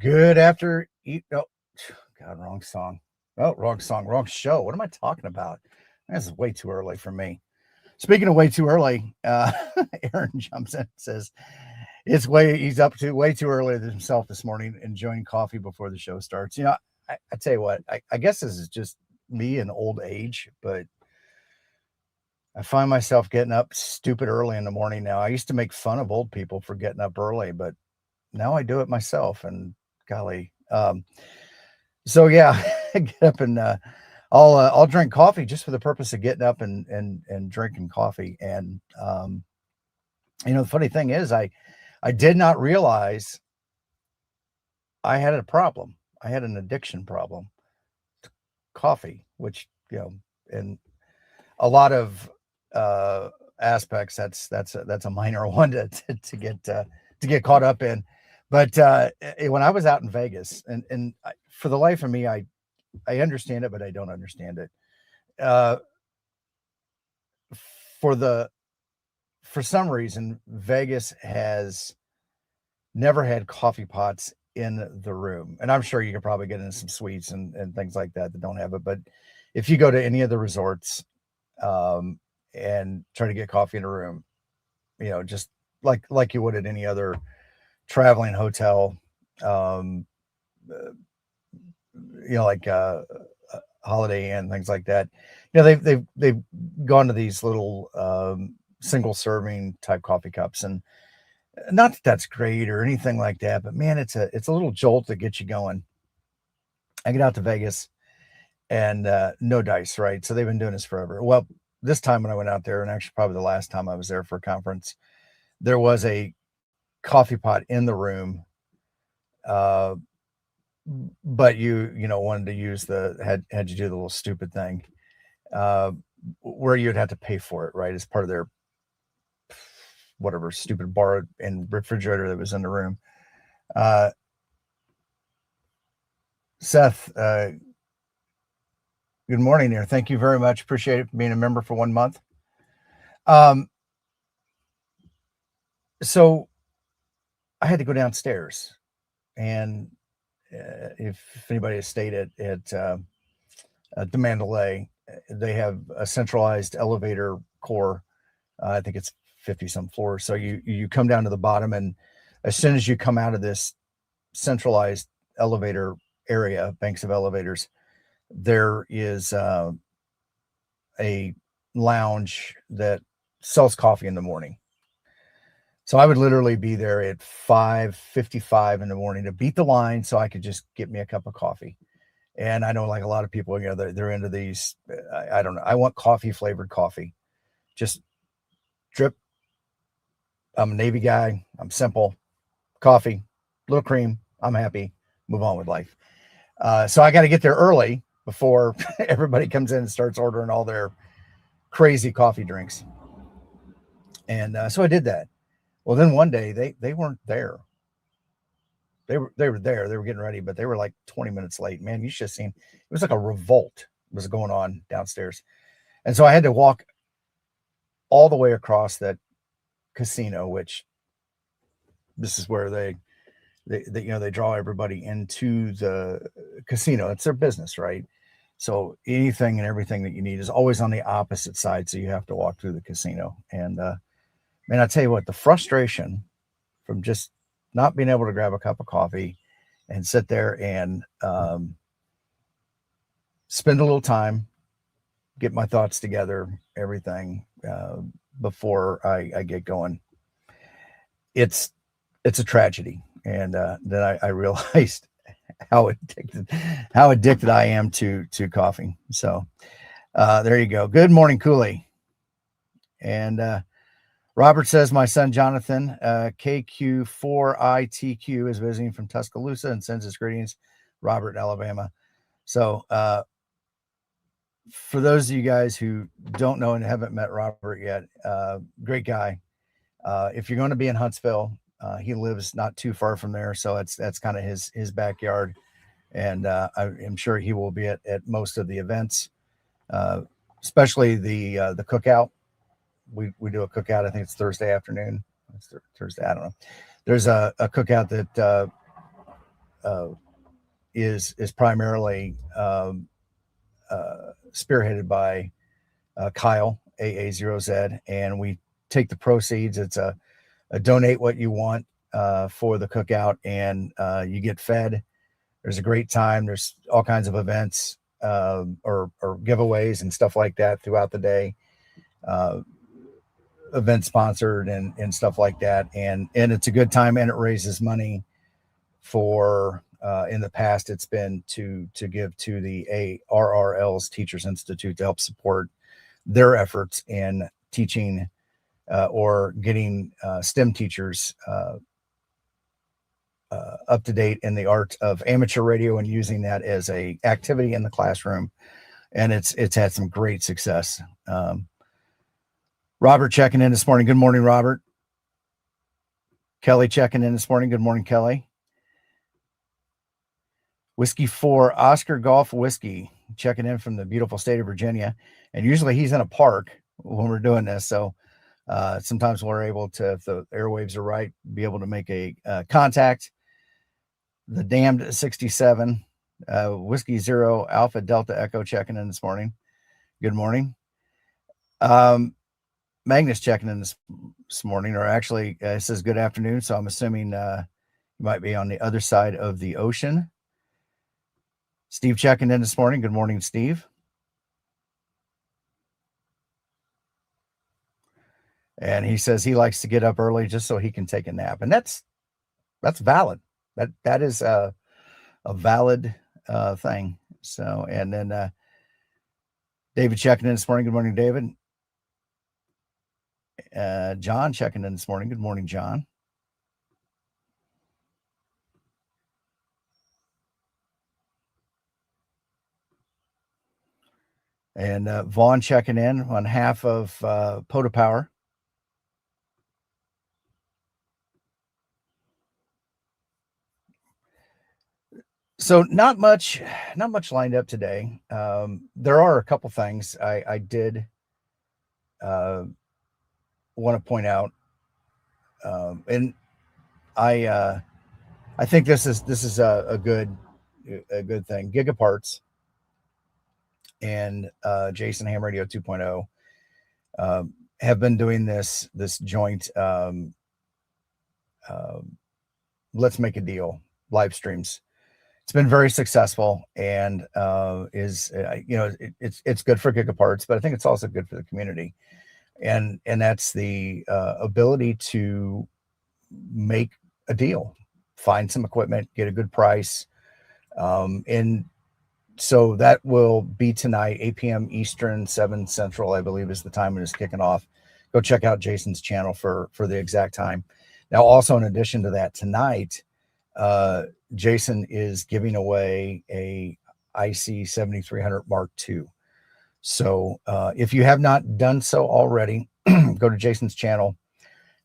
Good after eat. Oh, God, wrong song. Oh, wrong song, wrong show. What am I talking about? This is way too early for me. Speaking of way too early, Aaron jumps in and says he's up to way too early himself this morning, enjoying coffee before the show starts. I tell you what, I guess this is just me and old age, but I find myself getting up stupid early in the morning now. I used to make fun of old people for getting up early, but now I do it myself, and golly. So yeah, I get up and I'll drink coffee just for the purpose of getting up and drinking coffee. And the funny thing is, I did not realize I had a problem. I had an addiction problem to coffee, which in a lot of aspects, that's a minor one to get caught up in. But when I was out in Vegas, and for the life of me, I understand it, but I don't understand it. For some reason, Vegas has never had coffee pots in the room, and I'm sure you could probably get into some suites and things like that don't have it. But if you go to any of the resorts and try to get coffee in a room, just like you would at any other traveling hotel, like Holiday Inn, things like that. They've gone to these little single serving type coffee cups, and not that that's great or anything like that, but man, it's a little jolt that gets you going. I get out to Vegas and no dice, right? So they've been doing this forever. Well, this time when I went out there, and actually probably the last time I was there for a conference, there was a coffee pot in the room, but you wanted to use had you do the little stupid thing where you'd have to pay for it, right, as part of their whatever stupid bar and refrigerator that was in the room. Seth, good morning there. Thank you very much. Appreciate it for being a member for 1 month. So I had to go downstairs, and if anybody has stayed at the Mandalay, they have a centralized elevator core. I think it's 50 some floors. So you come down to the bottom, and as soon as you come out of this centralized elevator area, banks of elevators, there is a lounge that sells coffee in the morning. So I would literally be there at 5:55 in the morning to beat the line so I could just get me a cup of coffee. And I know, like a lot of people, they're into these. I don't know. I want coffee flavored coffee. Just drip. I'm a Navy guy. I'm simple. Coffee, little cream. I'm happy. Move on with life. So I got to get there early before everybody comes in and starts ordering all their crazy coffee drinks. And so I did that. Well, then one day they weren't there. They were there. They were getting ready, but they were like 20 minutes late. Man, you should have seen. It was like a revolt was going on downstairs, and so I had to walk all the way across that casino, which this is where they draw everybody into the casino. It's their business, right? So anything and everything that you need is always on the opposite side. So you have to walk through the casino. And man, I tell you what, the frustration from just not being able to grab a cup of coffee and sit there and spend a little time, get my thoughts together, everything before I get going. It's a tragedy. And then I realized how addicted I am to coffee. So there you go. Good morning, Cooley. And Robert says, my son Jonathan, KQ4ITQ, is visiting from Tuscaloosa and sends his greetings, Robert in Alabama. So for those of you guys who don't know and haven't met Robert yet, great guy. If you're going to be in Huntsville, he lives not too far from there, so that's kind of his backyard, and I'm sure he will be at most of the events, especially the cookout. We do a cookout. I think it's Thursday afternoon. It's Thursday. I don't know. There's a cookout that is primarily spearheaded by Kyle AA0Z, and we take the proceeds. It's a donate what you want for the cookout, and you get fed. There's a great time. There's all kinds of events or giveaways and stuff like that throughout the day. Event sponsored and stuff like that, and it's a good time, and it raises money for in the past it's been to give to the ARRL's Teachers Institute to help support their efforts in teaching or getting STEM teachers up to date in the art of amateur radio and using that as a activity in the classroom, and it's had some great success. Robert checking in this morning. Good morning, Robert. Kelly checking in this morning. Good morning, Kelly. Whiskey 4 Oscar Golf Whiskey checking in from the beautiful state of Virginia, and usually he's in a park when we're doing this, so sometimes we're able to, if the airwaves are right, be able to make a contact. The Damned 67 Whiskey 0 Alpha Delta Echo checking in this morning. Good morning. Magnus checking in this morning, or actually it says good afternoon, so I'm assuming you might be on the other side of the ocean. Steve checking in this morning. Good morning, Steve. And he says he likes to get up early just so he can take a nap, and that's valid. That is a valid thing. So, and then David checking in this morning. Good morning, David. John checking in this morning. Good morning, John. And Vaughn checking in on half of Pota Power. So not much lined up today. There are a couple things I did want to point out, and I think this is a good thing. Gigaparts and Jason Ham Radio 2.0 have been doing this joint let's make a deal live streams. It's been very successful, and it's good for Gigaparts, but I think it's also good for the community, and that's the ability to make a deal, find some equipment, get a good price, and so that will be tonight, 8 p.m. Eastern, 7 Central, I believe is the time it is kicking off. Go check out Jason's channel for the exact time. Now, also in addition to that, tonight, Jason is giving away a IC 7300 Mark II. So if you have not done so already, go to Jason's channel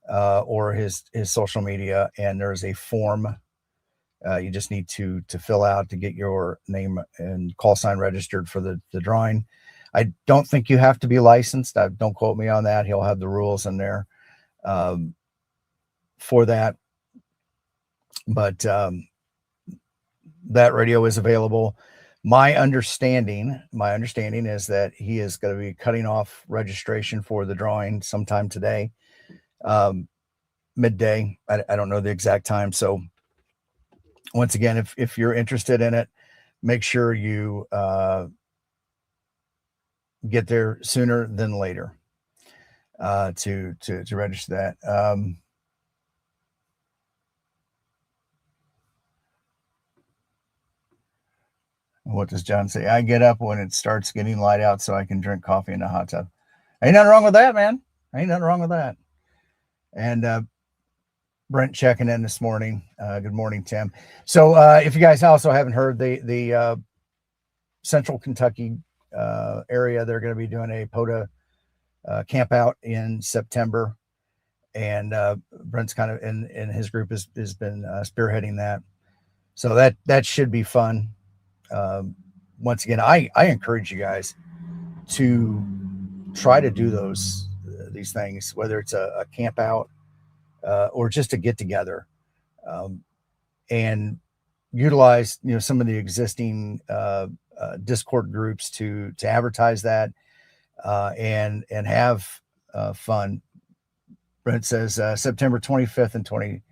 or his social media, and there's a form you just need to fill out to get your name and call sign registered for the drawing. I don't think you have to be licensed. Don't quote me on that. He'll have the rules in there for that. But that radio is available. My understanding is that he is going to be cutting off registration for the drawing sometime today, midday. I don't know the exact time. So once again, if you're interested in it, make sure you get there sooner than later to register that. What does John say? I get up when it starts getting light out so I can drink coffee in a hot tub. Ain't nothing wrong with that, man. Ain't nothing wrong with that. And Brent checking in this morning. Good morning, Tim. So if you guys also haven't heard, the Central Kentucky area, they're going to be doing a Pota camp out in September. And Brent's kind of in his group has been spearheading that. So that should be fun. Once again, I encourage you guys to try to do these things, whether it's a camp out or just a get together. And utilize, some of the existing Discord groups to advertise that, and have fun. Brent says September 25th and 20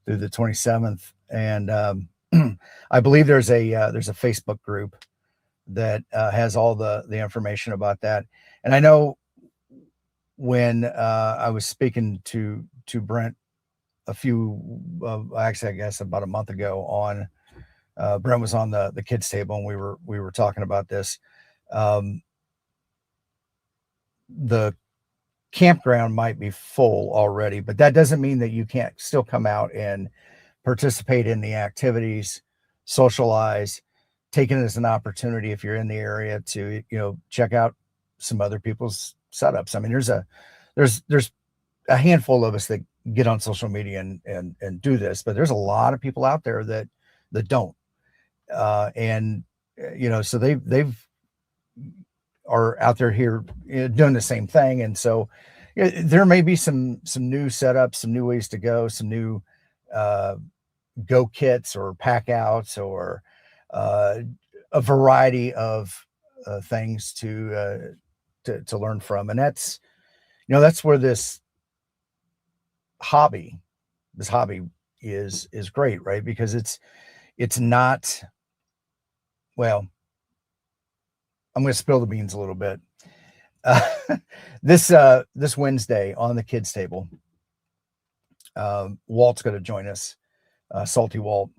through the 27th, and I believe there's a Facebook group that has all the information about that. And I know when I was speaking to Brent a few, actually, I guess about a month ago, on Brent was on the kids table, and we were talking about this. The campground might be full already, but that doesn't mean that you can't still come out and participate in the activities, socialize, take it as an opportunity if you're in the area to, check out some other people's setups. I mean, there's a handful of us that get on social media and do this, but there's a lot of people out there that don't. And so they've are out there here doing the same thing. And so there may be some new setups, some new ways to go, some new go kits or pack outs, or a variety of things to learn from. And that's where this hobby is great, right? Because it's not, well, I'm going to spill the beans a little bit. This Wednesday on the kids table, Walt's going to join us, Salty Walt,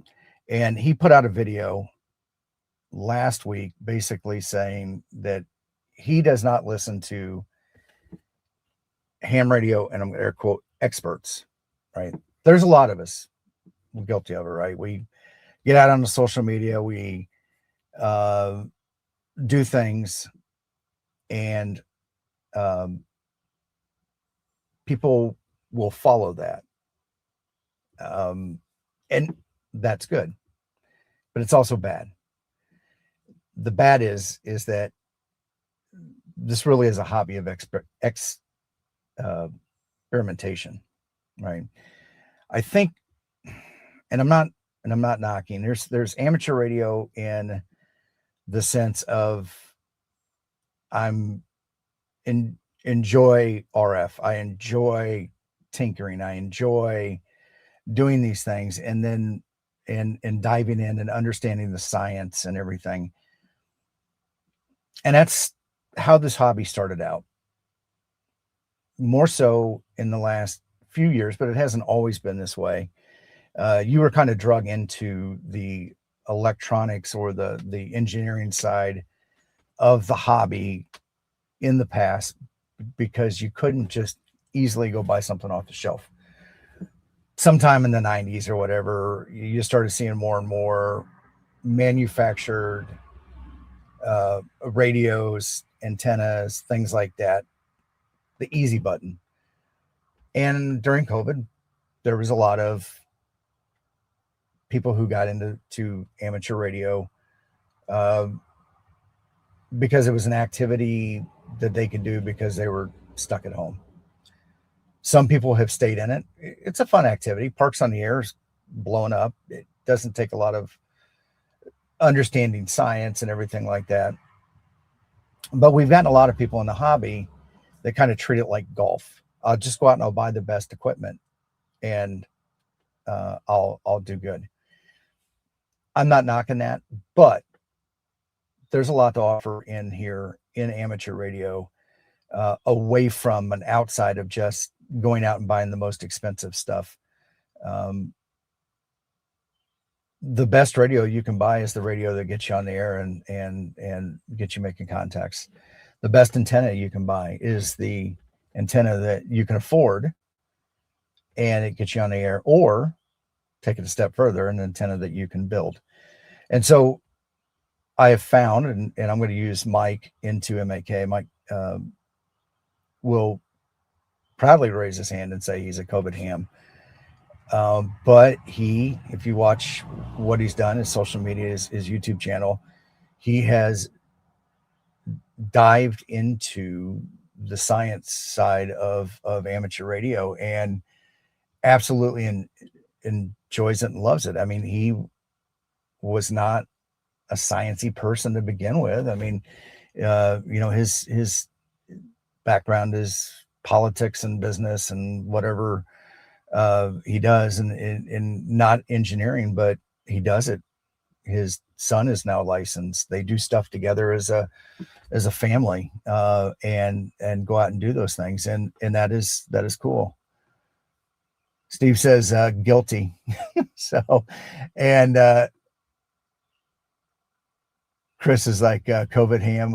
and he put out a video last week basically saying that he does not listen to ham radio, and I'm going to air quote, experts, right? There's a lot of us guilty of it, right? We get out on the social media, we do things, and people will follow that, and that's good, but it's also bad. The bad is that this really is a hobby of experimentation, right? I think, and I'm not knocking. There's amateur radio in the sense of enjoy RF. I enjoy tinkering. I enjoy doing these things, and then and diving in and understanding the science and everything. And that's how this hobby started out. More so in the last few years, but it hasn't always been this way. You were kind of drug into the electronics or the engineering side of the hobby in the past, because you couldn't just easily go buy something off the shelf. Sometime in the 90s or whatever, you started seeing more and more manufactured radios, antennas, things like that, the easy button. And during COVID, there was a lot of people who got into amateur radio because it was an activity that they could do because they were stuck at home. Some people have stayed in it. It's a fun activity. Parks on the Air is blowing up. It doesn't take a lot of understanding science and everything like that. But we've gotten a lot of people in the hobby that kind of treat it like golf. I'll just go out and I'll buy the best equipment, and I'll do good. I'm not knocking that, but there's a lot to offer in here in amateur radio, away from an outside of just going out and buying the most expensive stuff. The best radio you can buy is the radio that gets you on the air and gets you making contacts. The best antenna you can buy is the antenna that you can afford, and it gets you on the air, or take it a step further, an antenna that you can build. And so I have found, and I'm going to use Mike into MAK. Mike will proudly raise his hand and say he's a COVID ham. But if you watch what he's done, his social media, his YouTube channel, he has dived into the science side of amateur radio and absolutely enjoys it and loves it. I mean, was not a sciencey person to begin with. I mean, his background is politics and business and whatever he does, and not engineering, but he does it. His son is now licensed. They do stuff together as a family, and go out and do those things, and that is cool. Steve says guilty. So, and Chris is like COVID ham.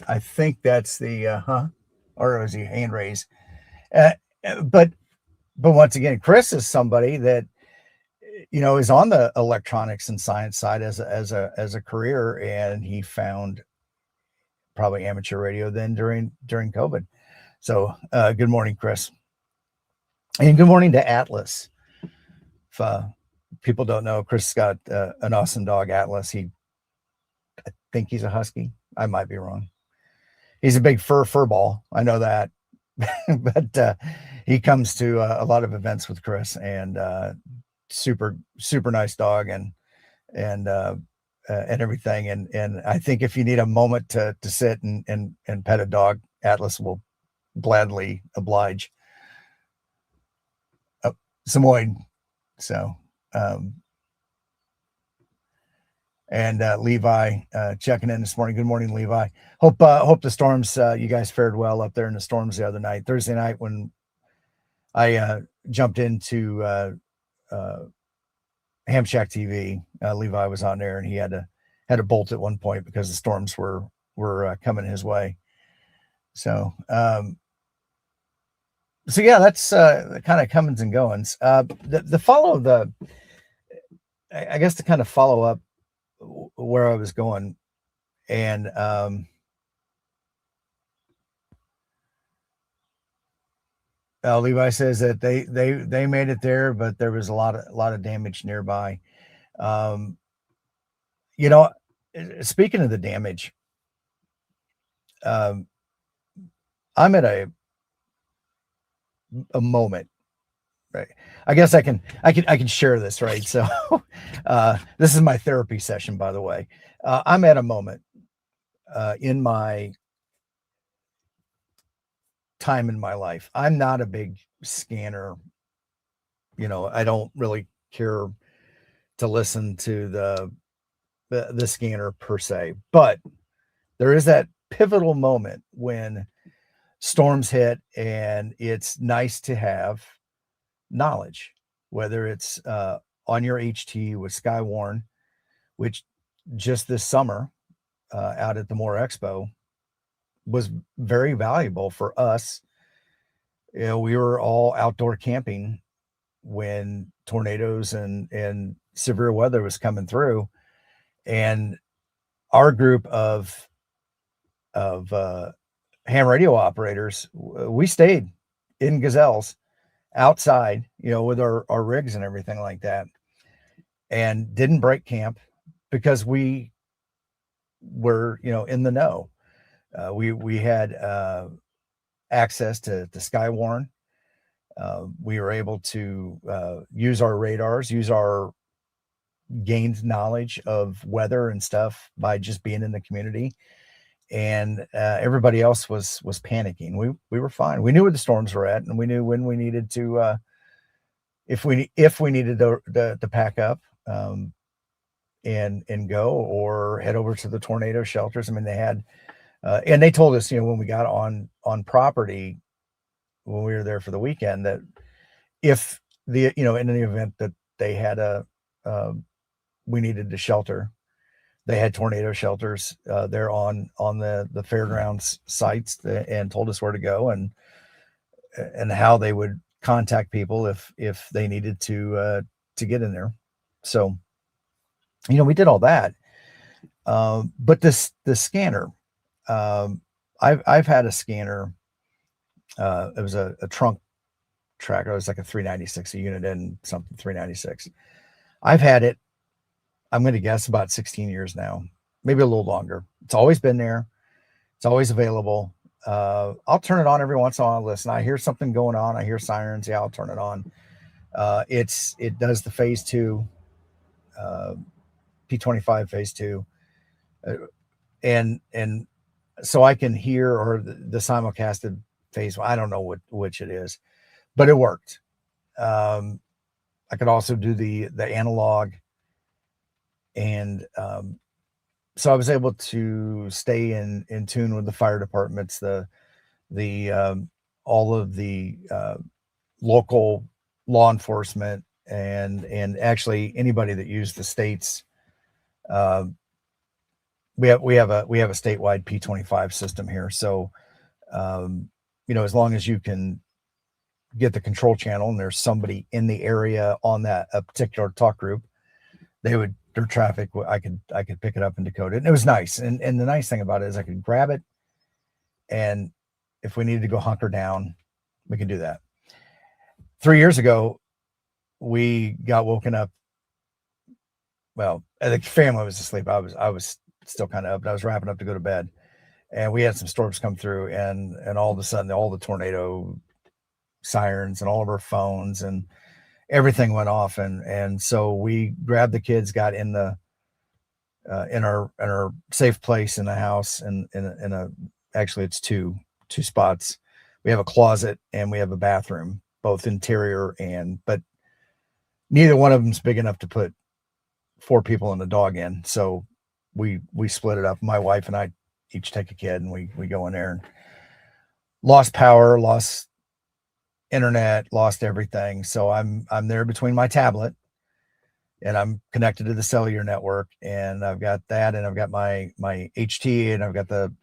I think that's the or is he hand raise? But once again, Chris is somebody that is on the electronics and science side as a career, and he found probably amateur radio then during COVID. So good morning, Chris, and good morning to Atlas. If people don't know, Chris got an awesome dog, Atlas. I think he's a husky. I might be wrong. He's a big fur ball. I know that, but he comes to a lot of events with Chris, and super nice dog, and everything. And I think if you need a moment to sit and pet a dog, Atlas will gladly oblige. Samoyed. So, and Levi checking in this morning. Good morning, Levi. Hope the storms, you guys fared well up there in the storms the other night. Thursday night when I jumped into Ham Shack TV, Levi was on there, and he had to bolt at one point because the storms were coming his way. So yeah, that's the kind of comings and goings. The follow the, I guess, to kind of follow up where I was going, and Levi says that they made it there, but there was a lot of damage nearby. Speaking of the damage, I'm at a moment, right? I guess I can share this, right? So this is my therapy session, by the way. I'm at a moment in my time in my life. I'm not a big scanner. I don't really care to listen to the scanner per se, but there is that pivotal moment when storms hit, and it's nice to have knowledge, whether it's on your HT with Skywarn, which just this summer out at the Moore Expo was very valuable for us. We were all outdoor camping when tornadoes and severe weather was coming through, and our group of ham radio operators, we stayed in gazelles outside, with our rigs and everything like that, and didn't break camp because we were, in the know. We had access to Skywarn. We were able to use our radars, use our gained knowledge of weather and stuff by just being in the community. And everybody else was panicking. We were fine. We knew where the storms were at, and we knew when we needed to, if we needed to pack up and go or head over to the tornado shelters. I mean, they had, and they told us, when we got on property, when we were there for the weekend, that if in the event that they had we needed to shelter, they had tornado shelters there on the fairgrounds sites, and told us where to go and how they would contact people if they needed to get in there. So, we did all that. But the scanner, I've had a scanner. It was a trunk tracker. It was like a 396, a unit in something 396. I've had it, I'm going to guess, about 16 years now, maybe a little longer. It's always been there. It's always available. I'll turn it on every once in a while. Listen, I hear something going on. I hear sirens. Yeah, I'll turn it on. It does the phase 2 P25 phase 2. And so I can hear, or the simulcasted phase 1. I don't know which it is, but it worked. I could also do the analog. And so I was able to stay in tune with the fire departments, all of the local law enforcement, and actually anybody that used the state's. We have a statewide P25 system here. So, as long as you can get the control channel and there's somebody in the area on a particular talk group, their traffic, I could pick it up and decode it. And it was nice. And the nice thing about it is I could grab it, and if we needed to go hunker down, we could do that. 3 years ago, we got woken up. Well, the family was asleep. I was still kind of up, but I was wrapping up to go to bed, and we had some storms come through, and all of a sudden, all the tornado sirens and all of our phones and everything went off, and so we grabbed the kids, got in our safe place in the house, and in a actually it's two spots. We have a closet and we have a bathroom, both interior, but neither one of them's big enough to put 4 people and a dog in. So we split it up. My wife and I each take a kid, and we go in there, and lost power, lost internet, lost everything. So I'm there between my tablet, and I'm connected to the cellular network, and I've got that, and I've got my HT, and I've got the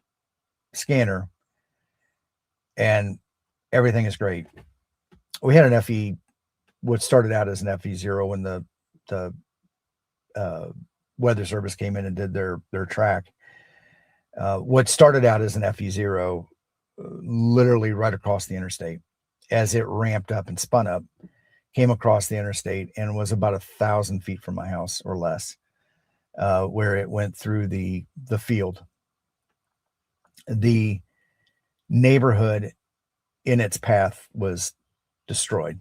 scanner, and everything is great. We had an FE, what started out as an FE0 when the Weather Service came in and did their track. What started out as an FE0, literally right across the interstate, as it ramped up and spun up, came across the interstate and was about 1,000 feet from my house or less, where it went through the field. The neighborhood in its path was destroyed.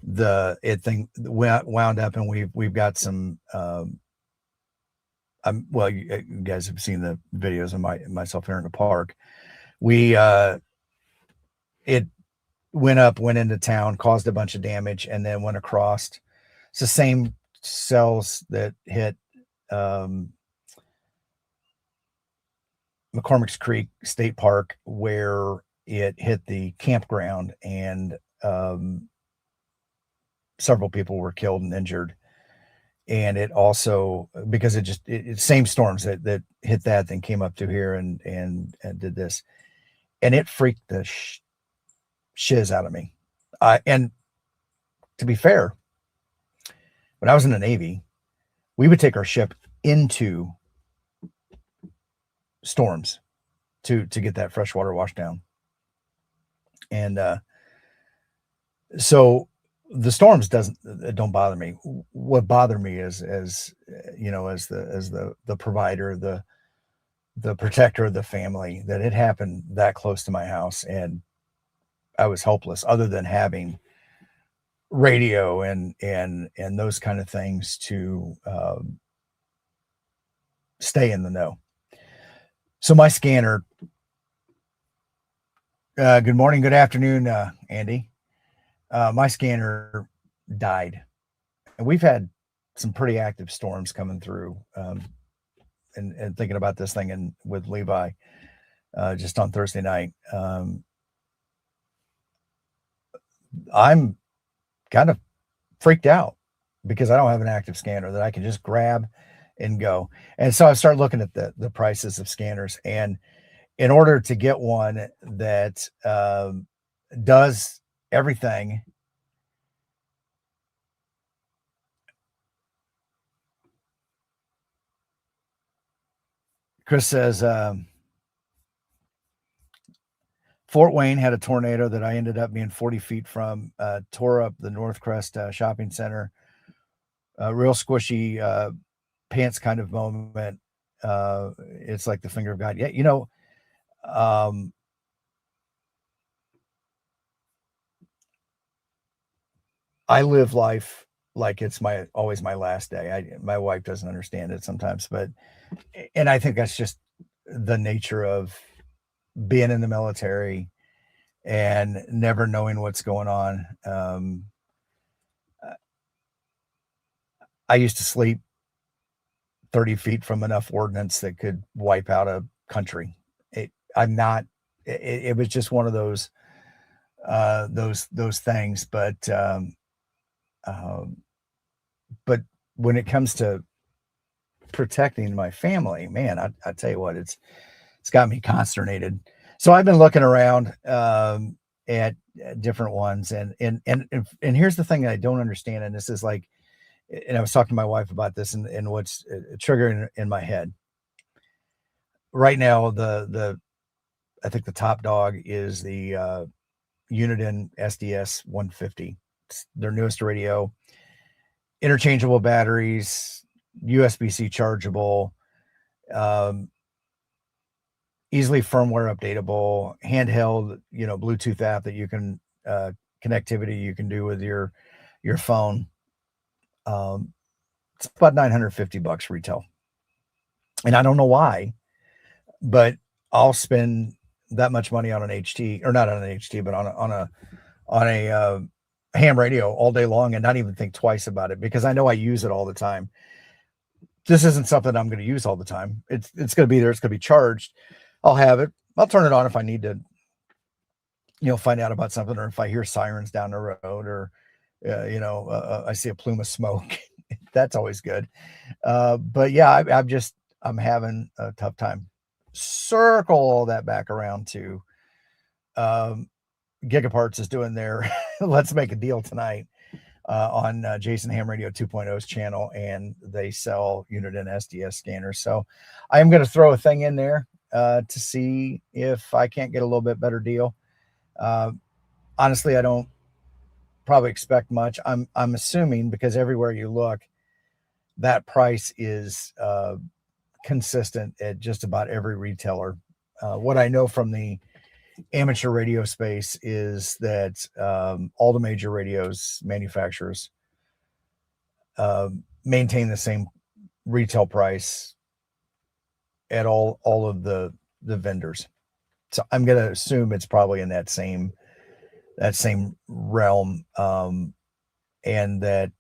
It wound up, and we've got some. Well, you guys have seen the videos of myself here in the park. It went into town, caused a bunch of damage, and then went across. It's the same cells that hit McCormick's Creek State Park, where it hit the campground, and several people were killed and injured. And it also, because it same storms that hit that, then came up to here and did this, and it freaked the shiz out of me. And to be fair, when I was in the Navy, we would take our ship into storms to get that freshwater wash down. And so the storms don't bother me. What bothered me is, as the provider, the protector of the family, that it happened that close to my house, and I was helpless, other than having radio and those kind of things to stay in the know. So my scanner, good morning, good afternoon, Andy. My scanner died, and we've had some pretty active storms coming through. And thinking about this thing and with Levi, just on Thursday night, I'm kind of freaked out because I don't have an active scanner that I can just grab and go. And so I started looking at the prices of scanners, and in order to get one that does everything, Chris says, Fort Wayne had a tornado that I ended up being 40 feet from, tore up the North Crest shopping center. Real squishy pants kind of moment. It's like the finger of God. Yeah, I live life like it's always my last day. My wife doesn't understand it sometimes, and I think that's just the nature of being in the military and never knowing what's going on. I used to sleep 30 feet from enough ordnance that could wipe out a country. It was just one of those things. But when it comes to protecting my family, man, I tell you what, it's got me consternated. So I've been looking around at different ones, and here's the thing that I don't understand, and this is like, and I was talking to my wife about this, and what's triggering in my head right now. I think the top dog is the Uniden SDS 150. It's their newest radio, interchangeable batteries, USB-C chargeable, easily firmware updatable, handheld, Bluetooth app that you can connectivity you can do with your phone. It's about $950 retail, and I don't know why, but I'll spend that much money on an HT, or not on an HT, but on a ham radio all day long and not even think twice about it, because I know I use it all the time. This isn't something I'm going to use all the time. It's going to be there. It's going to be charged. I'll have it. I'll turn it on if I need to, find out about something, or if I hear sirens down the road, or, I see a plume of smoke. That's always good. But yeah, I'm having a tough time. Circle all that back around to Gigaparts is doing their Let's Make a Deal tonight on Jason Ham Radio 2.0's channel, and they sell Uniden SDS scanners. So I am going to throw a thing in there to see if I can't get a little bit better deal. Honestly, I don't probably expect much. I'm assuming, because everywhere you look, that price is consistent at just about every retailer. What I know from the amateur radio space is that all the major radios manufacturers maintain the same retail price at all of the vendors. So I'm going to assume it's probably in that same realm. And that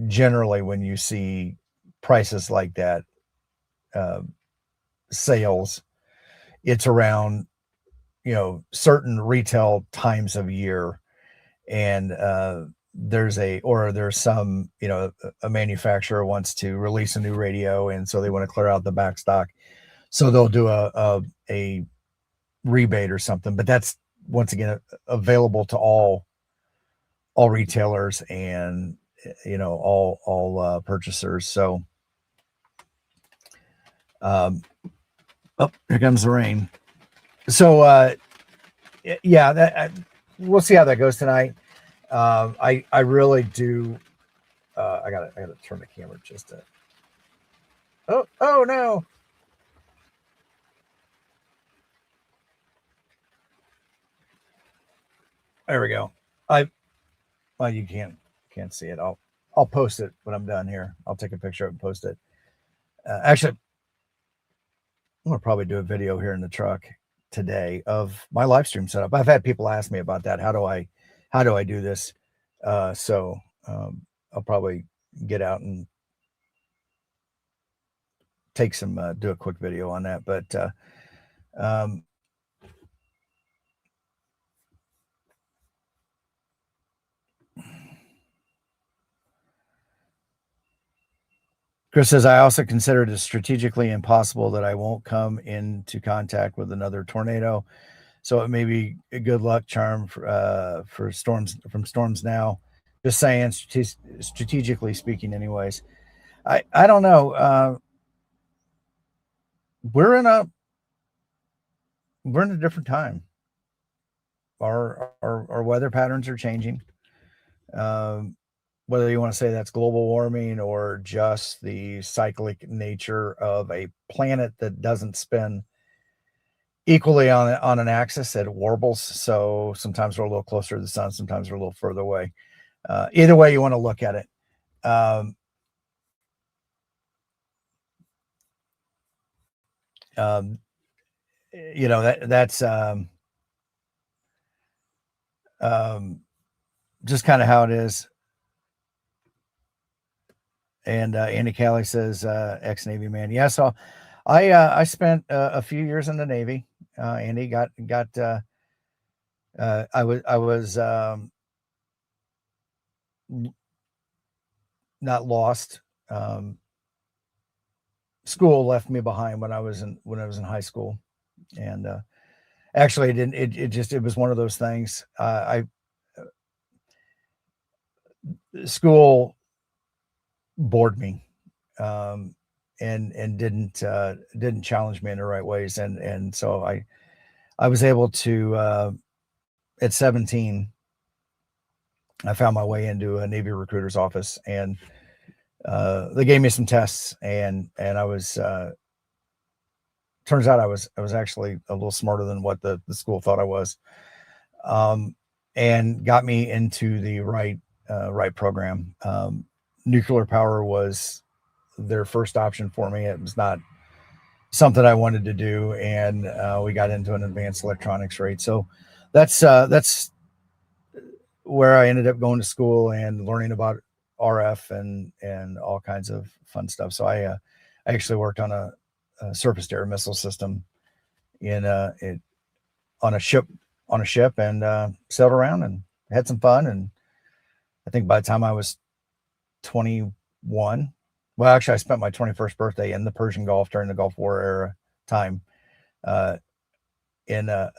generally when you see prices like that, sales, it's around, certain retail times of year. And there's some, a manufacturer wants to release a new radio, and so they want to clear out the back stock. So they'll do a rebate or something, but that's, once again, available to all retailers and, all purchasers. So, here comes the rain. So, yeah, we'll see how that goes tonight. I really do. I gotta turn the camera just a. Oh no. There we go. Well, you can't see it. I'll post it when I'm done here. I'll take a picture of it and post it. Actually, I'm gonna probably do a video here in the truck today of my live stream setup. I've had people ask me about that. How do I do this? So I'll probably get out and take some, do a quick video on that. But Chris says, I also consider it strategically impossible that I won't come into contact with another tornado. So it may be a good luck charm for storms now. Just saying, strategically speaking, anyways. I don't know. We're in a different time. Our weather patterns are changing. Whether you want to say that's global warming or just the cyclic nature of a planet that doesn't spin equally on an axis, it warbles. So sometimes we're a little closer to the sun, sometimes we're a little further away. Either way you want to look at it, um, um, that's um, just kind of how it is. And Andy Callie says, ex-Navy man. Yeah, so I spent a few years in the Navy. Andy got I was not lost. School left me behind when I was in high school, and actually it didn't. It was one of those things. I School bored me, um, and didn't challenge me in the right ways, and so I was able to at 17. I found my way into a Navy recruiter's office, and they gave me some tests, and I was turns out I was actually a little smarter than what the school thought I was, um, and got me into the right program. Nuclear power was their first option for me. It was not something I wanted to do, and we got into an advanced electronics rate. So that's where I ended up going to school and learning about RF and all kinds of fun stuff. So I actually worked on a surface to air missile system in on a ship and sailed around and had some fun. And I think by the time I was 21, well, actually I spent my 21st birthday in the Persian Gulf during the Gulf War era time, uh, in a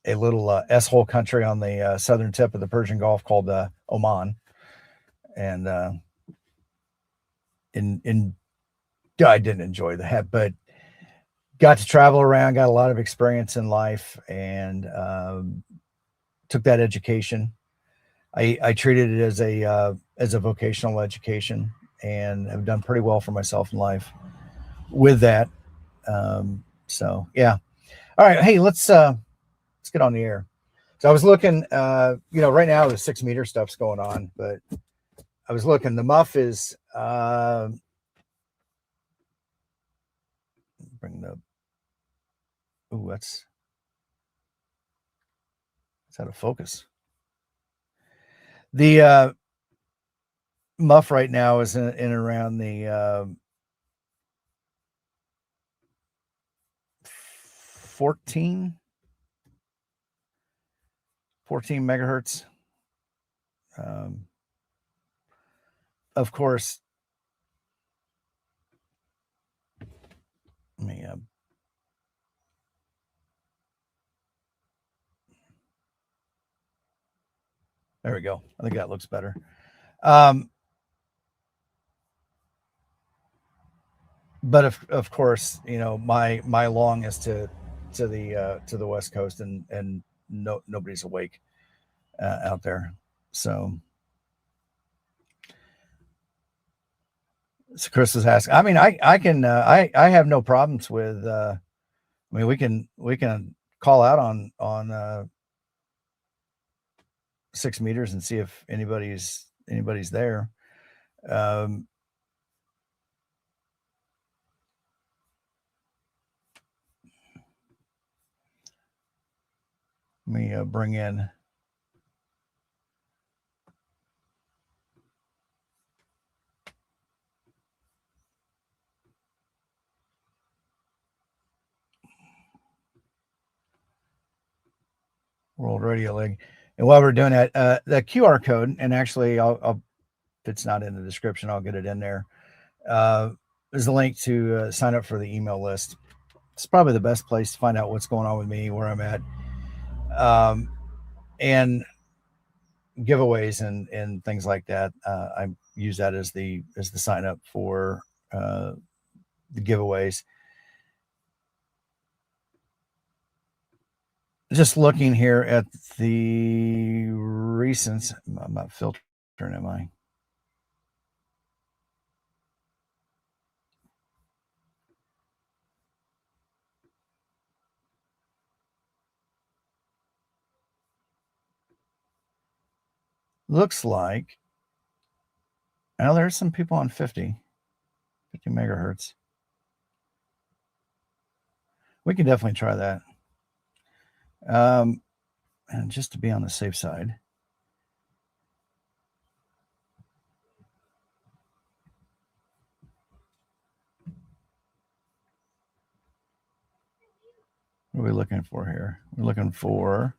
little S-hole country on the southern tip of the Persian Gulf called Oman. And in I didn't enjoy that, but got to travel around, got a lot of experience in life, and took that education. I treated it as a vocational education, and have done pretty well for myself in life with that. So yeah. All right. Hey, let's get on the air. So I was looking, right now the 6 meter stuff's going on, but I was looking, the muff is, bring the, ooh, that's out of focus. The muff right now is in around the 14 megahertz. Of course, let me there we go. I think that looks better. But of course, my long is to the West Coast, and nobody's awake out there. So Chris was asking. I mean, I can I have no problems with. I mean, we can call out on 6 meters and see if anybody's there. Um, Let me bring in. World Radio League. And while we're doing that, the QR code, and actually, I'll if it's not in the description, I'll get it in there. There's a link to sign up for the email list. It's probably the best place to find out what's going on with me, where I'm at, and giveaways and things like that. I use that as the sign up for the giveaways. Just looking here at the recent, I'm not filtering, am I? Looks like Now there's some people on 50 megahertz. We can definitely try that. And just to be on the safe side. What are we looking for here? We're looking for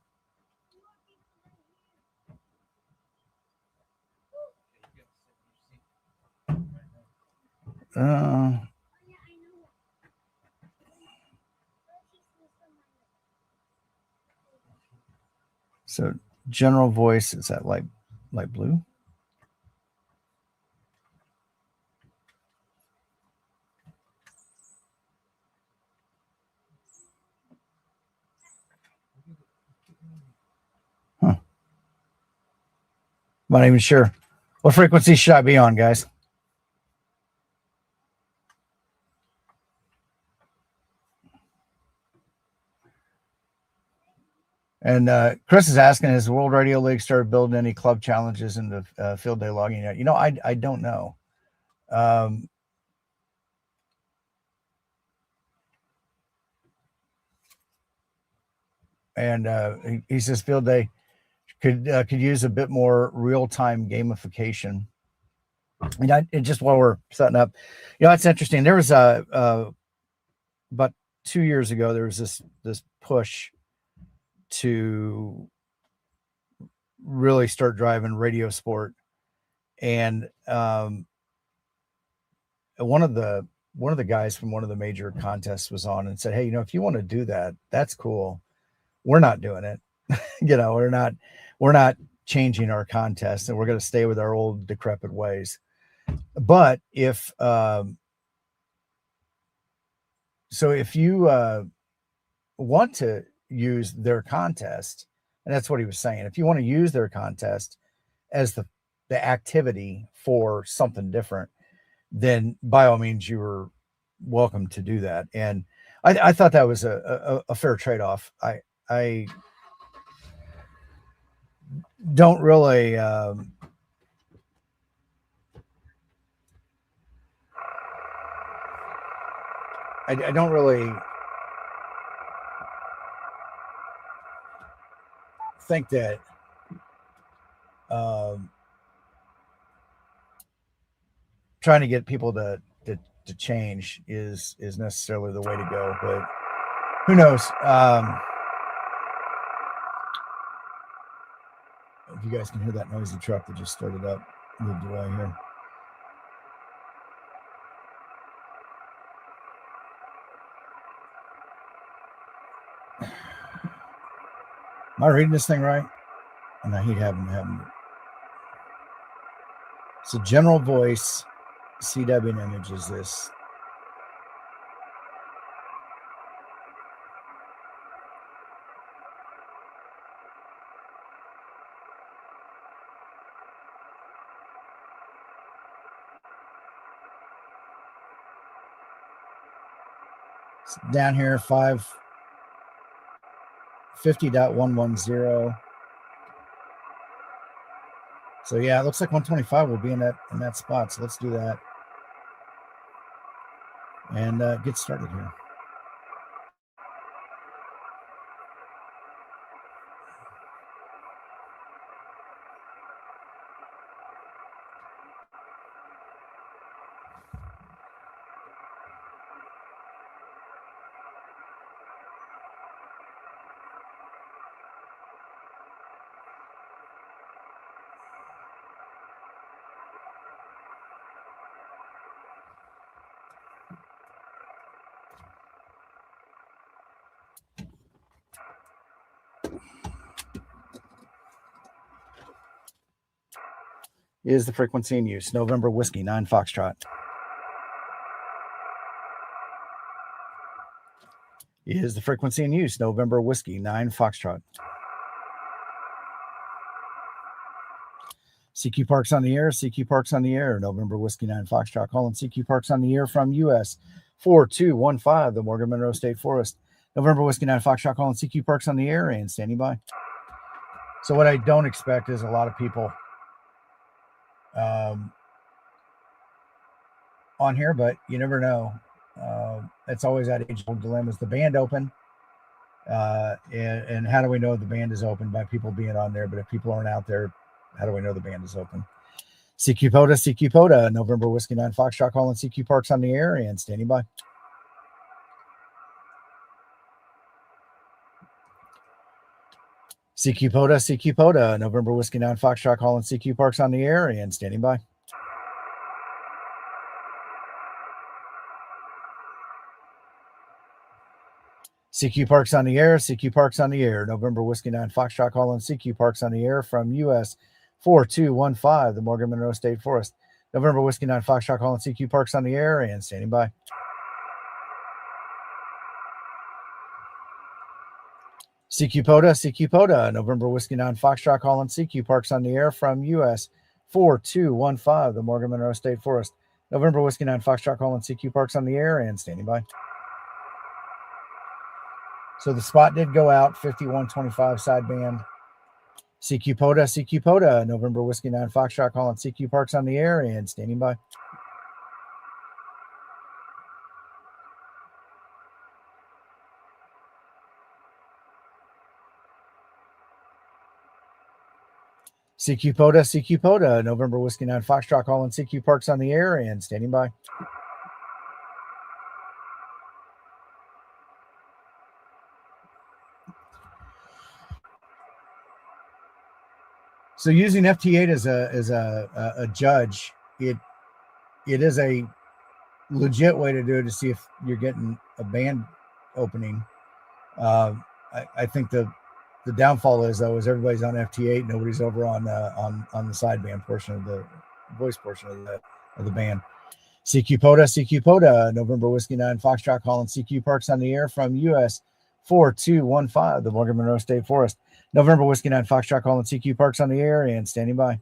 so general voice, is that light blue? Huh. I'm not even sure. What frequency should I be on, guys? And Chris is asking, has the World Radio League started building any club challenges in the field day logging yet? You know, I don't know. And he says field day could use a bit more real-time gamification. And just while we're setting up, you know, it's interesting. There was about 2 years ago, there was this push to really start driving radio sport, and one of the guys from one of the major contests was on and said, hey, you know, if you want to do that, that's cool. We're not doing it. You know, we're not changing our contest, and we're going to stay with our old decrepit ways. But if you want to use their contest, and that's what he was saying, if you want to use their contest as the activity for something different, then by all means you were welcome to do that. And I thought that was a fair trade-off. I don't really I don't really think that trying to get people to change is necessarily the way to go, but who knows? If you guys can hear that noisy truck that just started up, moved away here. Am I reading this thing right? And I hate having so general voice, CW and image is this. Down here, 550.110. So yeah, it looks like 125 will be in that spot. So let's do that and get started here. Is the frequency in use? November Whiskey 9 Foxtrot. Is the frequency in use? November Whiskey 9 Foxtrot. CQ Parks on the air. CQ Parks on the air. November Whiskey 9 Foxtrot. Calling CQ Parks on the air from US-4215, the Morgan-Monroe State Forest. November Whiskey 9 Foxtrot calling CQ Parks on the air and standing by. So what I don't expect is a lot of people on here, but you never know. It's always that age-old dilemma. Is the band open? And how do we know the band is open? By people being on there. But if people aren't out there, how do we know the band is open? CQ Pota, November Whiskey 9 Foxtrot calling CQ Parks on the air and standing by. CQ Pota, November Whiskey 9 Foxtrot calling CQ Parks on the air and standing by. CQ Parks on the air, CQ Parks on the air, November Whiskey 9 Foxtrot calling CQ Parks on the air from US-4215, the Morgan-Monroe State Forest. November Whiskey 9 Foxtrot calling CQ Parks on the air and standing by. CQ Pota, November Whiskey 9 Foxtrot calling CQ Parks on the air from US-4215, the Morgan-Monroe State Forest. November Whiskey 9 Foxtrot calling CQ Parks on the air and standing by. So the spot did go out, 5125 sideband. CQ Pota, November Whiskey 9 Foxtrot calling CQ Parks on the air and standing by. CQ Pota, November Whiskey 9 Foxtrot calling CQ Parks on the air and standing by. So using FT8 as a judge, it is a legit way to do it to see if you're getting a band opening. I think the downfall is everybody's on FT8, nobody's over on the sideband portion of the voice portion of the band. CQ Pota, November Whiskey 9 Foxtrot calling CQ Parks on the air from US-4215, the Morgan-Monroe State Forest. November Whiskey 9 Foxtrot calling CQ Parks on the air and standing by.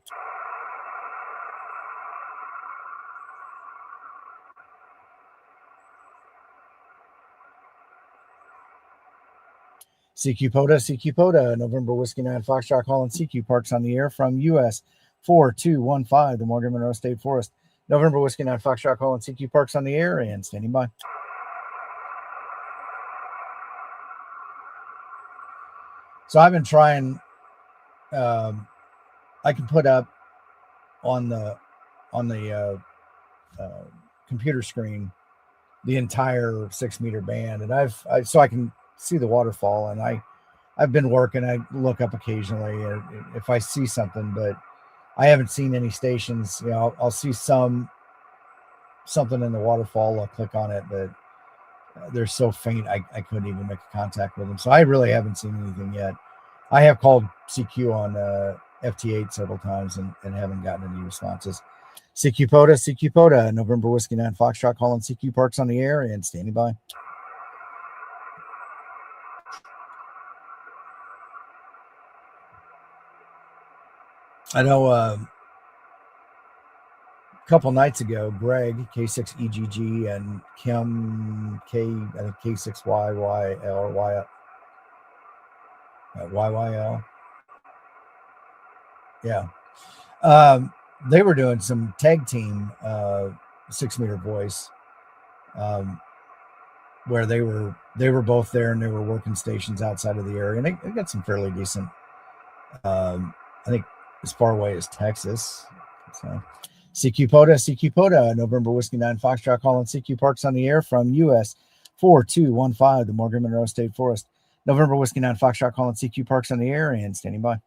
CQ Pota, November Whiskey 9 Foxtrot calling CQ Parks on the air from US-4215, the Morgan-Monroe State Forest. November Whiskey 9 Foxtrot calling CQ Parks on the air and standing by. So I've been trying. I can put up on the computer screen the entire 6-meter band, and so I can see the waterfall. And I've been working. I look up occasionally if I see something, but I haven't seen any stations. You know, I'll see something in the waterfall. I'll click on it, but they're so faint I couldn't even make a contact with them. So I really haven't seen anything yet. I have called CQ on FT8 several times and haven't gotten any responses. CQ Pota, November Whiskey 9 Foxtrot calling CQ Parks on the air and standing by. I know a couple nights ago, Greg, K6EGG, and Kim, I think K6YYL or YYL. Yeah. They were doing some tag team 6-meter voice where they were both there and they were working stations outside of the area. And they got some fairly decent, I think as far away as Texas. So CQ Pota, November Whiskey 9 Foxtrot calling CQ Parks on the air from US-4215, the Morgan-Monroe State Forest. November Whiskey 9 Foxtrot calling CQ Parks on the air and standing by.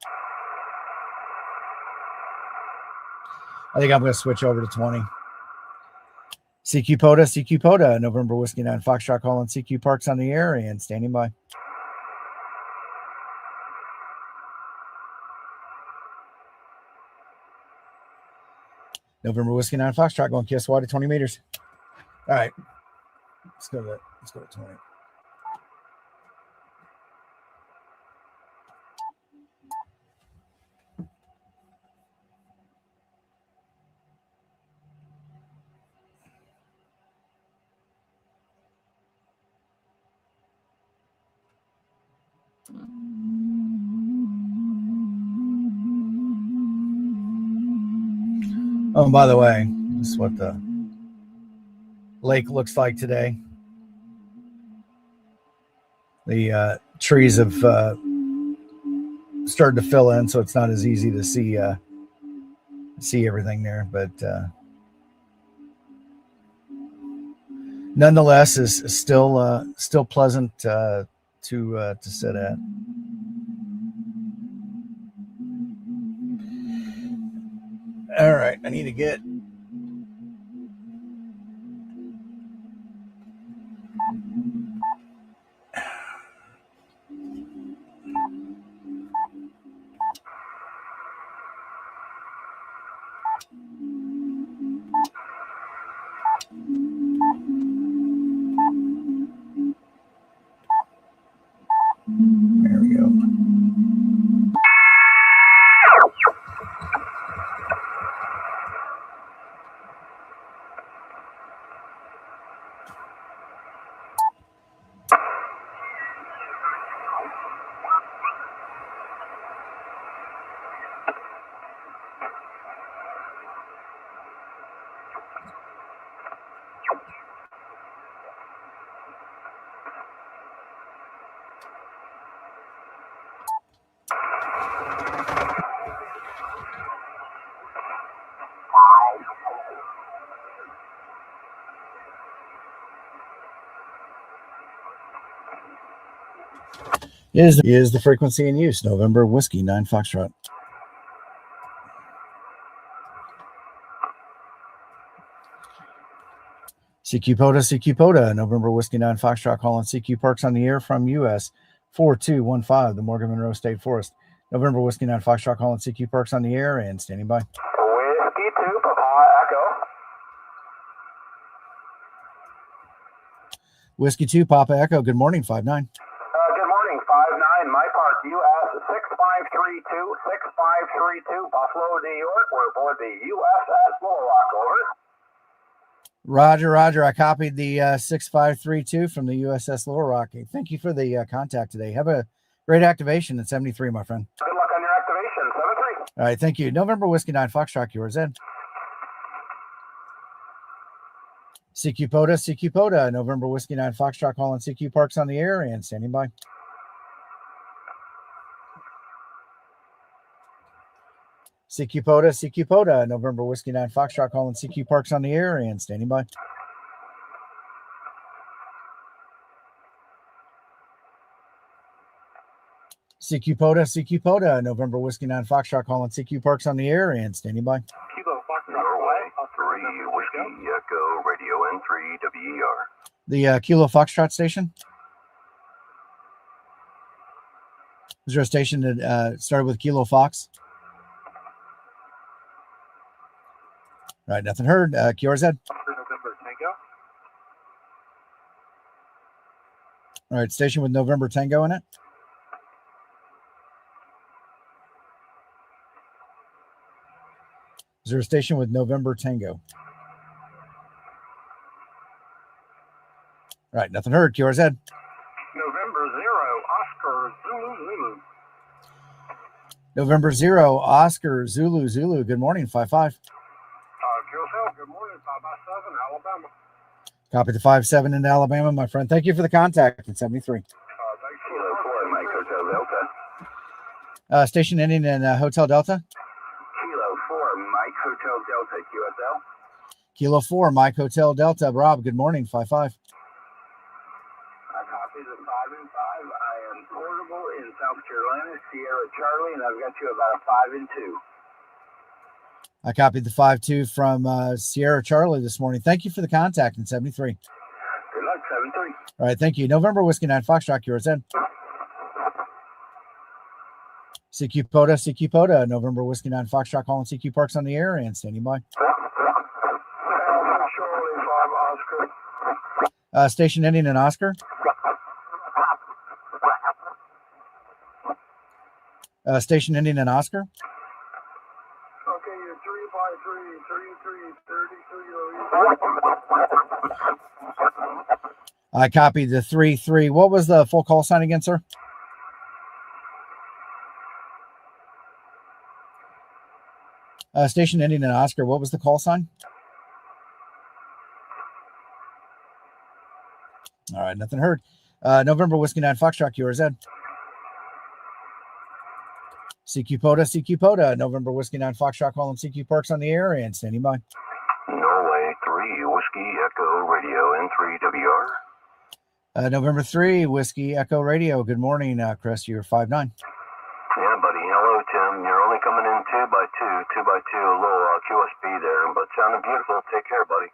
I think I'm going to switch over to 20. CQ Pota, November Whiskey 9 Foxtrot calling CQ Parks on the air and standing by. November Whiskey 9 Foxtrot going KSY to 20 meters. All right. Let's go to 20. Oh, and by the way, this is what the lake looks like today. The trees have started to fill in, so it's not as easy to see everything there, but nonetheless is still pleasant to sit at. All right, I need to get there we go. Is the frequency in use? November Whiskey 9 Foxtrot. CQ Pota, November Whiskey 9 Foxtrot calling CQ Parks on the air from US-4215, the Morgan-Monroe State Forest. November Whiskey 9 Foxtrot calling CQ Parks on the air and standing by. Whiskey 2, Papa Echo. Whiskey 2, Papa Echo, good morning, 5-9. Good morning, 5-9, my park, US-6532, 6532, Buffalo, New York. We're aboard the USS Little Rock, over. Roger. I copied the 6532 from the USS Little Rock. Thank you for the contact today. Have a great activation at 73, my friend. Good luck on your activation, 73. All right, thank you. November Whiskey 9 Foxtrot, yours, Ed. CQ Pota, November Whiskey 9 Foxtrot calling CQ Parks on the air and standing by. CQ Pota, November Whiskey 9 Foxtrot calling CQ Parks on the air and standing by. CQ Pota, November Whiskey 9 Foxtrot calling CQ Parks on the air and standing by. Kilo Foxtrot, 3 Whiskey Echo, Radio N3 WER. The Kilo Foxtrot station? Is there a station that started with Kilo Fox? All right, nothing heard. QRZ. November Tango. All right, station with November Tango in it. Is there a station with November Tango? All right, nothing heard. QRZ. November 0, Oscar Zulu Zulu. November 0, Oscar Zulu Zulu. Good morning, 5-5. Good morning, 5-7, Alabama. Copy the 5-7 in Alabama, my friend. Thank you for the contact at 73. Kilo 4, Mike Hotel Delta. Station ending in Hotel Delta. Kilo 4, Mike Hotel Delta, QSL. Kilo 4, Mike Hotel Delta. Rob, good morning, 5-5. I copy the 5 and 5. I am portable in South Carolina, Sierra Charlie, and I've got you about a 5 and 2. I copied the 5-2 from Sierra Charlie this morning. Thank you for the contact in 73. Good luck, 7-3. All right, thank you. November Whiskey 9 Foxtrot, yours, Ed. CQ Pota, November Whiskey 9 Foxtrot calling CQ Parks on the air and standing by. Charlie 5 Oscar. Station ending in Oscar. Station ending in Oscar. Okay, you're 353, 33. I copied the 3-3. What was the full call sign again, sir? Station ending in Oscar. What was the call sign? All right, nothing heard. November Whiskey 9 Foxtrot, QRZ. CQ Pota, November Whiskey 9 Foxtrot, calling CQ Parks on the air and standing by. Norway 3, Whiskey Echo Radio N3WR. November 3, Whiskey Echo Radio. Good morning, Chris. You're 5'9". Yeah, buddy. Hello, Tim. You're only coming in 2x2, a little QSB there, but sounding beautiful. Take care, buddy.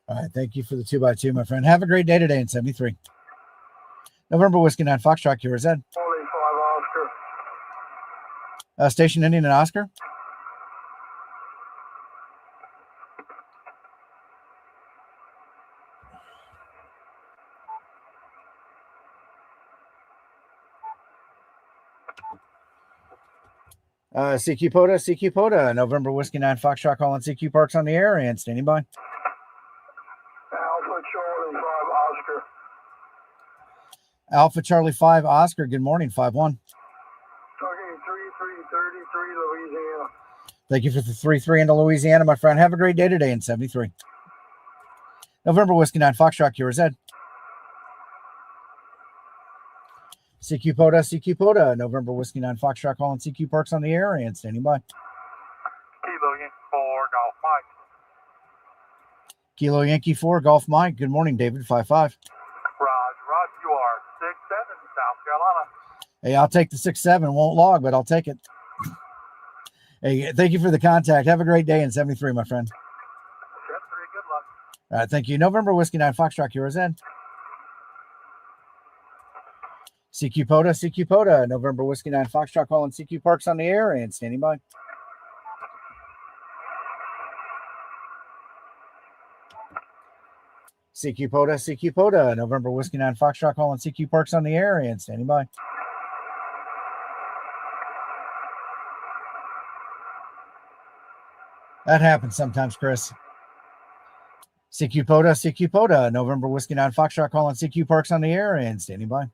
All right, thank you for the 2x2, my friend. Have a great day today in 73. November Whiskey 9 Foxtrot, QRZ. 45 Oscar. Station Indian and Oscar. CQ Pota, November Whiskey 9 Foxtrot, calling CQ Parks on the air and standing by. Alpha Charlie 5 Oscar. Alpha Charlie 5 Oscar, good morning, 5'1". Okay, 3333 Louisiana. Thank you for the 3-3 into Louisiana, my friend. Have a great day today in 73. November Whiskey 9 Foxtrot, QRZ. CQ Pota, November Whiskey 9 Foxtrot, calling CQ Parks on the air and standing by. Kilo Yankee 4 Golf Mike. Kilo Yankee 4 Golf Mike, good morning, David, 5'5". Rod, you are 6'7", South Carolina. Hey, I'll take the 6'7", won't log, but I'll take it. Hey, thank you for the contact. Have a great day in 73, my friend. 73, good luck. All right, thank you. November Whiskey 9 Foxtrot, QRZ. CQ Pota, November Whiskey 9 Foxtrot, calling CQ Parks on the air and standing by. CQ Pota, November Whiskey 9 Foxtrot, calling CQ Parks on the air and standing by. That happens sometimes, Chris. CQ Pota, November Whiskey 9 Foxtrot, calling CQ Parks on the air and standing by.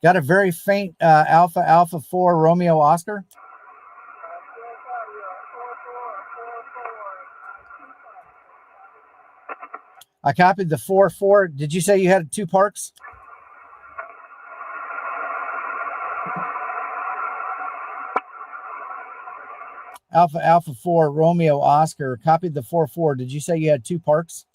Got a very faint Alpha 4 Romeo Oscar. I copied the 4-4. Did you say you had 2 parks? Alpha 4 Romeo Oscar. Copied the 4-4. Did you say you had 2 parks?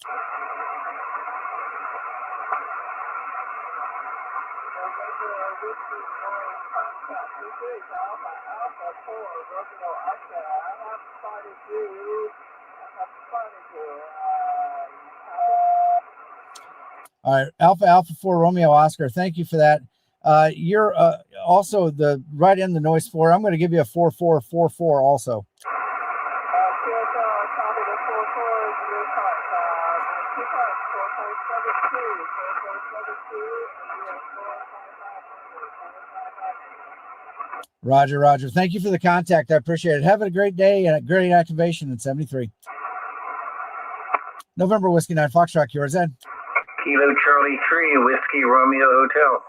All right, Alpha 4 Romeo Oscar. Thank you for that. You're also the right in the noise 4. I'm going to give you a 4-4-4-4 also. Roger. Thank you for the contact. I appreciate it. Have a great day and a great activation in 73. November Whiskey 9 Foxtrot, QRZ. Kilo Charlie 3, Whiskey Romeo Hotel.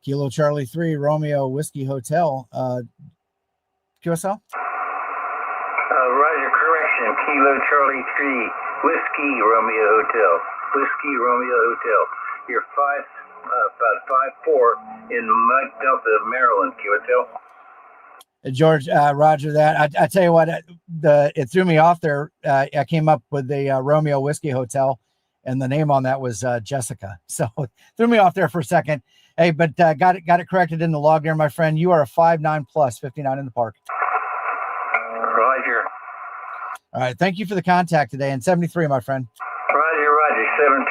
Kilo Charlie 3, Romeo Whiskey Hotel. QSL? Roger, correction. Kilo Charlie 3, Whiskey Romeo Hotel. Whiskey Romeo Hotel. You're about 5'4" in Mike Delta, Maryland, QSL. George, Roger that. I tell you what, it threw me off there. I came up with the Romeo Whiskey Hotel, and the name on that was Jessica. So threw me off there for a second. Hey, but got it corrected in the log there, my friend. You are a 5'9" plus, 59 in the park. Roger. All right, thank you for the contact today. And 73, my friend. Roger,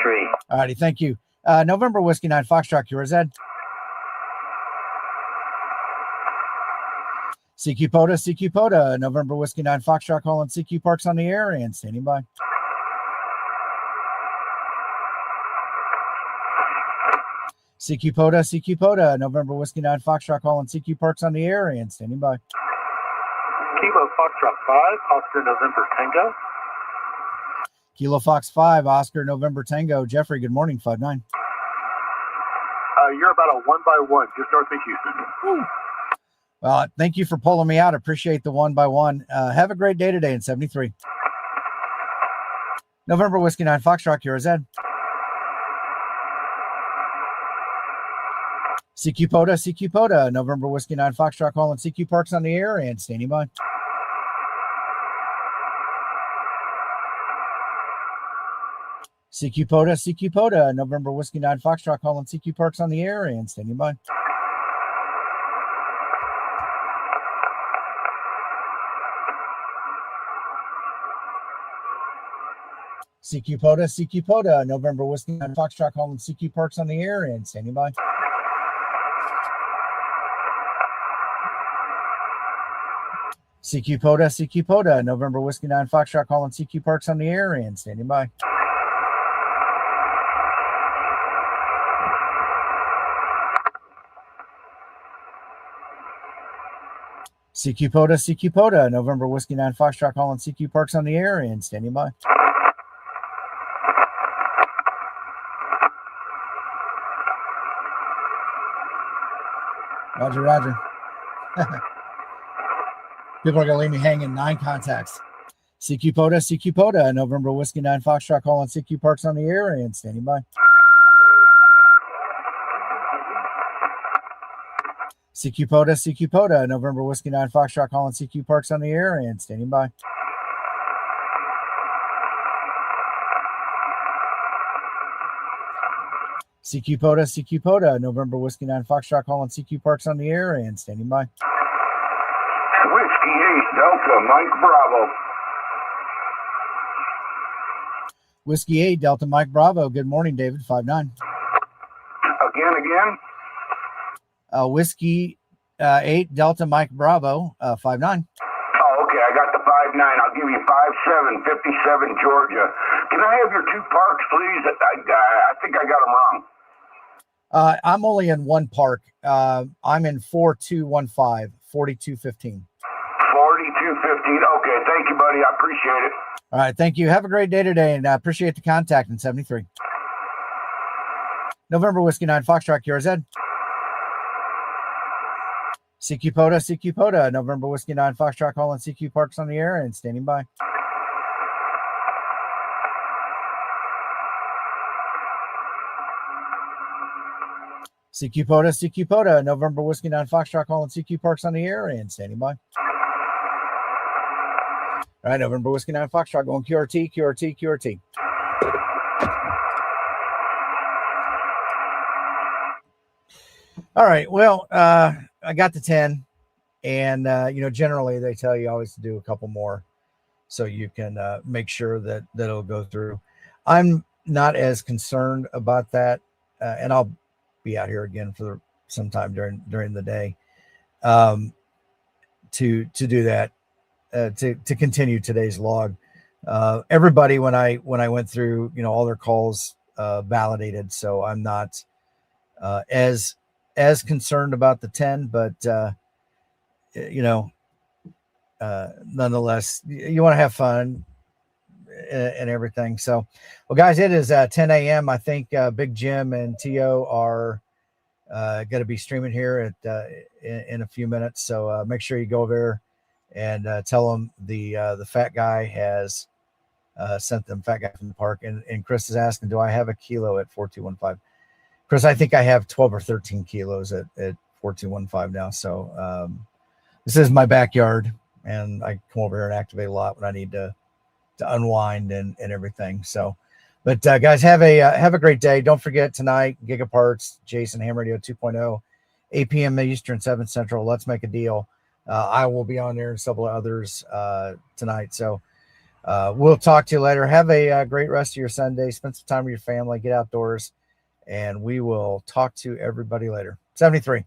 7-3. All righty, thank you. November Whiskey 9 Foxtrot, QRZ. CQ Pota, November Whiskey 9 Foxtrot, calling CQ Parks on the air and standing by. CQ Pota, November Whiskey 9 Foxtrot, calling CQ Parks on the air and standing by. Kilo Foxtrot 5, Oscar November Tango. Kilo Fox 5, Oscar November Tango. Jeffrey, good morning, 5'9". You're about a 1x1, just north of Houston. Woo. Well, thank you for pulling me out. Appreciate the one by one. Have a great day today in 73. November Whiskey 9 Foxtrot, QRZ. CQ Pota, November Whiskey 9 Foxtrot, calling CQ Parks on the air and standing by. CQ Pota, November Whiskey 9 Foxtrot, calling CQ Parks on the air and standing by. CQ Pota, November Whiskey 9 Foxtrot, calling CQ Parks on the air and standing by. CQ Pota, November Whiskey 9 Foxtrot, calling CQ Parks on the air and standing by. CQ Pota, November Whiskey 9 Foxtrot, calling CQ Parks on the air and standing by. Roger. People are going to leave me hanging. 9 contacts. CQ Pota, November Whiskey 9 Foxtrot, calling CQ Parks on the air and standing by. CQ Pota, November Whiskey 9 Foxtrot, calling CQ Parks on the air and standing by. CQ Pota, November Whiskey 9 Foxtrot, calling CQ Parks on the air and standing by. Whiskey 8 Delta Mike Bravo. Whiskey 8 Delta Mike Bravo. Good morning, David. 5-9. Again. Whiskey 8 Delta Mike Bravo. 5-9. Oh, okay. I got the 5-9. I'll give you 5-7, 57 Georgia. Can I have your 2 parks, please? I think I got them wrong. I'm only in 1 park. I'm in 4215, 4215. 4215. Okay. Thank you, buddy. I appreciate it. All right. Thank you. Have a great day today, and I appreciate the contact in 73. November Whiskey 9 Foxtrot, QRZ. CQ Pota, November Whiskey 9 Foxtrot, calling CQ Parks on the air and standing by. CQ Pota, November Whiskey 9 Foxtrot, calling CQ Parks on the air and standing by. All right, November Whiskey 9 Foxtrot, going QRT. All right, well, I got the 10, and generally they tell you always to do a couple more so you can make sure that it'll go through. I'm not as concerned about that, and I'll be out here again for some time during the day to do that, to continue today's log. Everybody, when I went through, all their calls validated, so I'm not as concerned about the 10, but nonetheless, you want to have fun and everything. So, well, guys, it is 10 a.m. I think Big Jim and Tio are going to be streaming here in a few minutes. So make sure you go there and tell them the fat guy has sent them, fat guy from the park. And Chris is asking, do I have a kilo at 4215? Chris, I think I have 12 or 13 kilos at 4215 now. So this is my backyard, and I come over here and activate a lot when I need to unwind and everything. So, but guys, have a great day. Don't forget tonight, Gigaparts, Jason Ham Radio 2.0, 8 p.m. Eastern, 7 Central. Let's make a deal. I will be on there and several others tonight. So we'll talk to you later. Have a great rest of your Sunday. Spend some time with your family. Get outdoors. And we will talk to everybody later. 73.